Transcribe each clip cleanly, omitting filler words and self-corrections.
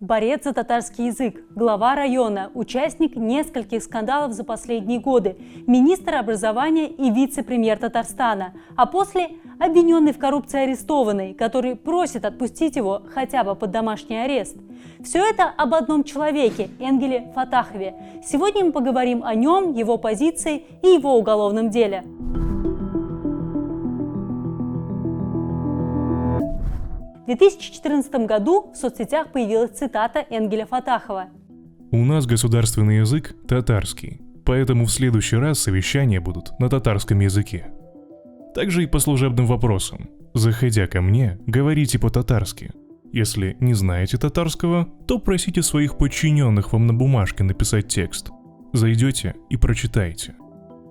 Борец за татарский язык, глава района, участник нескольких скандалов за последние годы, министр образования и вице-премьер Татарстана, а после обвиненный в коррупции арестованный, который просит отпустить его хотя бы под домашний арест. Все это об одном человеке, Энгеле Фатахове. Сегодня мы поговорим о нем, его позиции и его уголовном деле. В 2014 году в соцсетях появилась цитата Энгеля Фатахова. «У нас государственный язык татарский, поэтому в следующий раз совещания будут на татарском языке. Также и по служебным вопросам. Заходя ко мне, говорите по-татарски. Если не знаете татарского, то просите своих подчиненных вам на бумажке написать текст. Зайдете и прочитайте».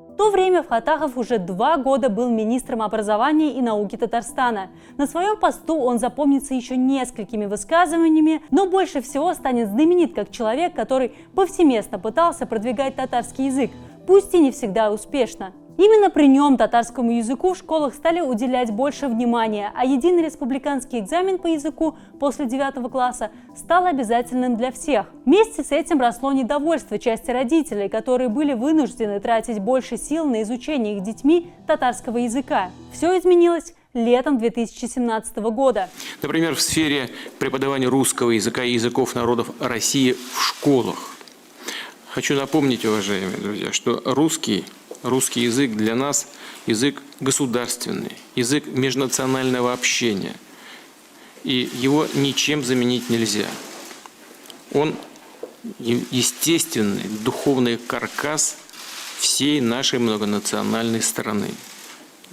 В то время Фатахов уже 2 года был министром образования и науки Татарстана. На своем посту он запомнится еще несколькими высказываниями, но больше всего станет знаменит как человек, который повсеместно пытался продвигать татарский язык, пусть и не всегда успешно. Именно при нем татарскому языку в школах стали уделять больше внимания, а единый республиканский экзамен по языку после 9 класса стал обязательным для всех. Вместе с этим росло недовольство части родителей, которые были вынуждены тратить больше сил на изучение их детьми татарского языка. Все изменилось летом 2017 года. Например, в сфере преподавания русского языка и языков народов России в школах. Хочу напомнить, уважаемые друзья, что русский язык для нас язык государственный, язык межнационального общения. И его ничем заменить нельзя. Он естественный духовный каркас всей нашей многонациональной страны.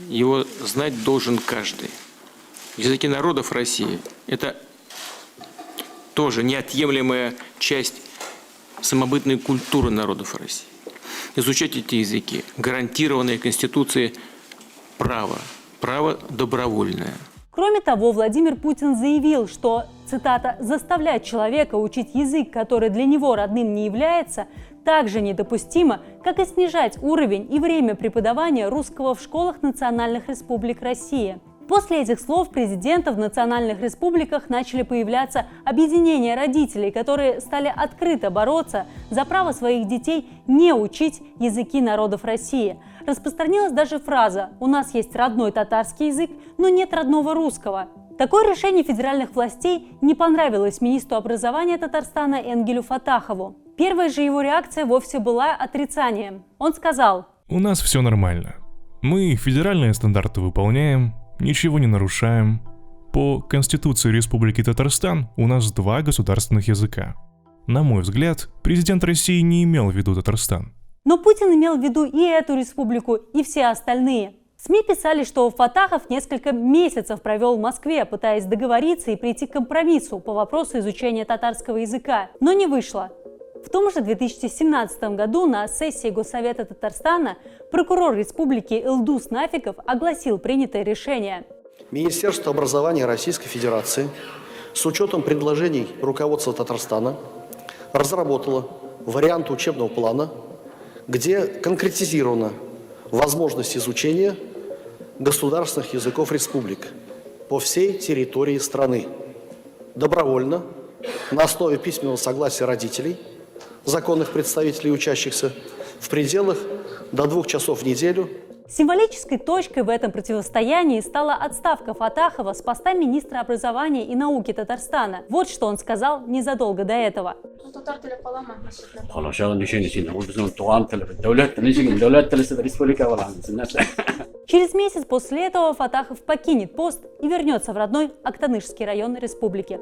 Его знать должен каждый. Языки народов России – это тоже неотъемлемая часть самобытной культуры народов России. Изучать эти языки, гарантированные Конституцией право добровольное. Кроме того, Владимир Путин заявил, что, цитата, «заставлять человека учить язык, который для него родным не является, так же недопустимо, как и снижать уровень и время преподавания русского в школах национальных республик России». После этих слов президента в национальных республиках начали появляться объединения родителей, которые стали открыто бороться за право своих детей не учить языки народов России. Распространилась даже фраза «У нас есть родной татарский язык, но нет родного русского». Такое решение федеральных властей не понравилось министру образования Татарстана Энгелю Фатахову. Первая же его реакция вовсе была отрицанием. Он сказал: «У нас все нормально. Мы федеральные стандарты выполняем, ничего не нарушаем. По Конституции Республики Татарстан у нас 2 государственных языка. На мой взгляд, президент России не имел в виду Татарстан». Но Путин имел в виду и эту республику, и все остальные. СМИ писали, что Фатахов несколько месяцев провел в Москве, пытаясь договориться и прийти к компромиссу по вопросу изучения татарского языка, но не вышло. В том же 2017 году на сессии Госсовета Татарстана прокурор республики Илдус Нафиков огласил принятое решение. Министерство образования Российской Федерации с учетом предложений руководства Татарстана разработало вариант учебного плана, где конкретизирована возможность изучения государственных языков республик по всей территории страны добровольно, на основе письменного согласия родителей, законных представителей учащихся, в пределах до 2 часов в неделю. Символической точкой в этом противостоянии стала отставка Фатахова с поста министра образования и науки Татарстана. Вот что он сказал незадолго до этого. Через месяц после этого Фатахов покинет пост и вернется в родной Актанышский район республики.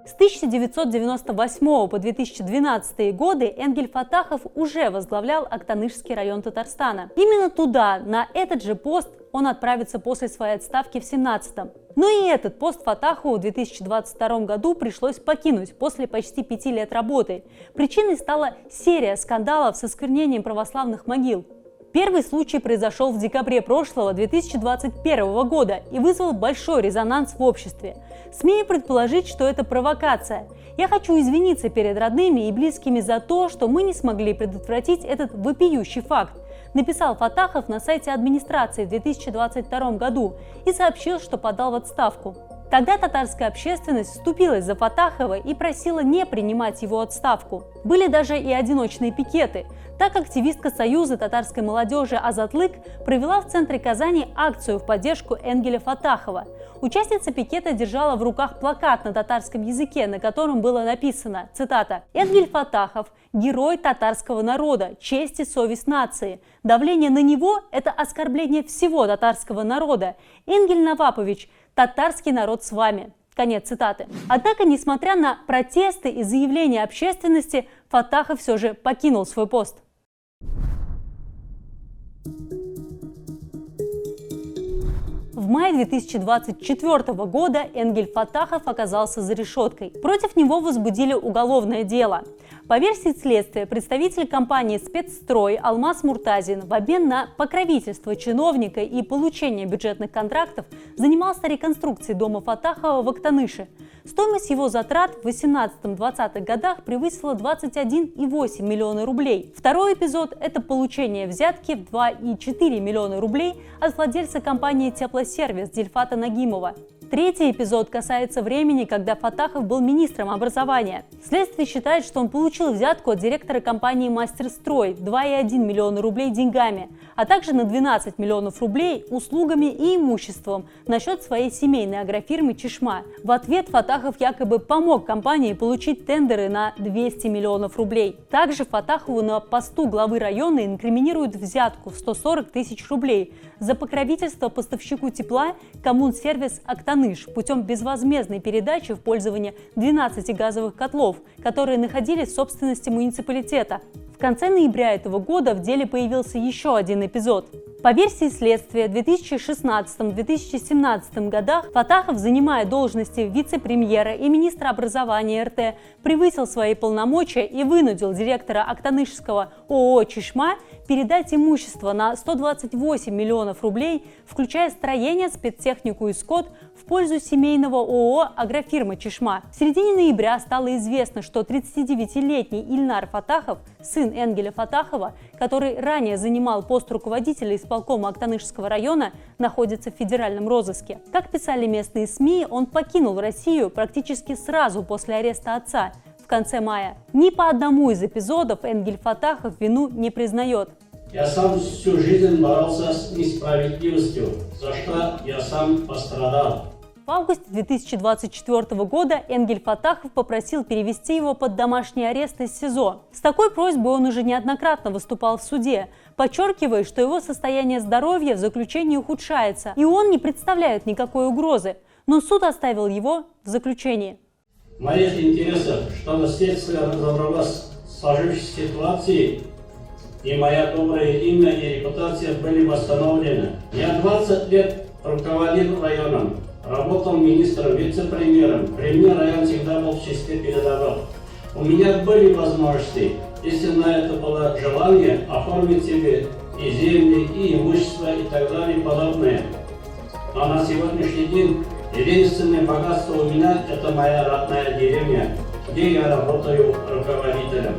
С 1998 по 2012 годы Энгель Фатахов уже возглавлял Актанышский район Татарстана. Именно туда, на этот же пост, он отправится после своей отставки в 2017-м. Но и этот пост Фатахову в 2022 году пришлось покинуть после почти 5 лет работы. Причиной стала серия скандалов с осквернением православных могил. Первый случай произошел в декабре прошлого 2021 года и вызвал большой резонанс в обществе. Смею предположить, что это провокация. Я хочу извиниться перед родными и близкими за то, что мы не смогли предотвратить этот вопиющий факт. написал Фаттахов на сайте администрации в 2022 году и сообщил, что подал в отставку. Тогда татарская общественность вступилась за Фаттахова и просила не принимать его отставку. Были даже и одиночные пикеты. Так активистка Союза татарской молодежи Азатлык провела в центре Казани акцию в поддержку Энгеля Фаттахова. Участница пикета держала в руках плакат на татарском языке, на котором было написано, цитата, «Энгель Фаттахов – герой татарского народа, честь и совесть нации. Давление на него – это оскорбление всего татарского народа. Энгель Навапович, татарский народ с вами». Конец цитаты. Однако, несмотря на протесты и заявления общественности, Фаттахов все же покинул свой пост. В мае 2024 года Энгель Фаттахов оказался за решеткой. Против него возбудили уголовное дело. По версии следствия, представитель компании «Спецстрой» Алмаз Муртазин в обмен на покровительство чиновника и получение бюджетных контрактов занимался реконструкцией дома Фаттахова в Актаныше. Стоимость его затрат в 18-20 годах превысила 21,8 миллиона рублей. Второй эпизод – это получение взятки в 2,4 миллиона рублей от владельца компании «Теплосервис» Дильфата Нагимова. Третий эпизод касается времени, когда Фаттахов был министром образования. Следствие считает, что он получил взятку от директора компании «Мастерстрой» в 2,1 миллиона рублей деньгами, а также на 12 миллионов рублей услугами и имуществом на счет своей семейной агрофирмы «Чешма». В ответ Фаттахов якобы помог компании получить тендеры на 200 миллионов рублей. Также Фаттахову на посту главы района инкриминируют взятку в 140 тысяч рублей за покровительство поставщику тепла «Коммунсервис Актаныш» путем безвозмездной передачи в пользование 12 газовых котлов, которые находились в собственности муниципалитета. В конце ноября этого года в деле появился еще один эпизод. По версии следствия, в 2016-2017 годах Фаттахов, занимая должности вице-премьера и министра образования РТ, превысил свои полномочия и вынудил директора Актанышского ООО «Чешма» передать имущество на 128 миллионов рублей, включая строение, спецтехнику и скот, в пользу семейного ООО «Агрофирма Чешма». В середине ноября стало известно, что 39-летний Ильнар Фаттахов, сын Энгеля Фаттахова, который ранее занимал пост руководителя исполкома Актанышского района, находится в федеральном розыске. Как писали местные СМИ, он покинул Россию практически сразу после ареста отца в конце мая. Ни по одному из эпизодов Энгель Фаттахов вину не признает. Я сам всю жизнь боролся с несправедливостью, за что я сам пострадал. В августе 2024 года Энгель Фаттахов попросил перевести его под домашний арест из СИЗО. С такой просьбой он уже неоднократно выступал в суде, подчеркивая, что его состояние здоровья в заключении ухудшается, и он не представляет никакой угрозы. Но суд оставил его в заключении. В моих интересах, чтобы следствие разобралось в сложившейся ситуации, и мое доброе имя и репутация были восстановлены. Я 20 лет руководил районом, работал министром, вице-премьером. При мне район всегда был в числе передовых. У меня были возможности, если на это было желание, оформить себе и земли, и имущество, и так далее, и подобное. Но на сегодняшний день единственное богатство у меня – это моя родная деревня, где я работаю руководителем.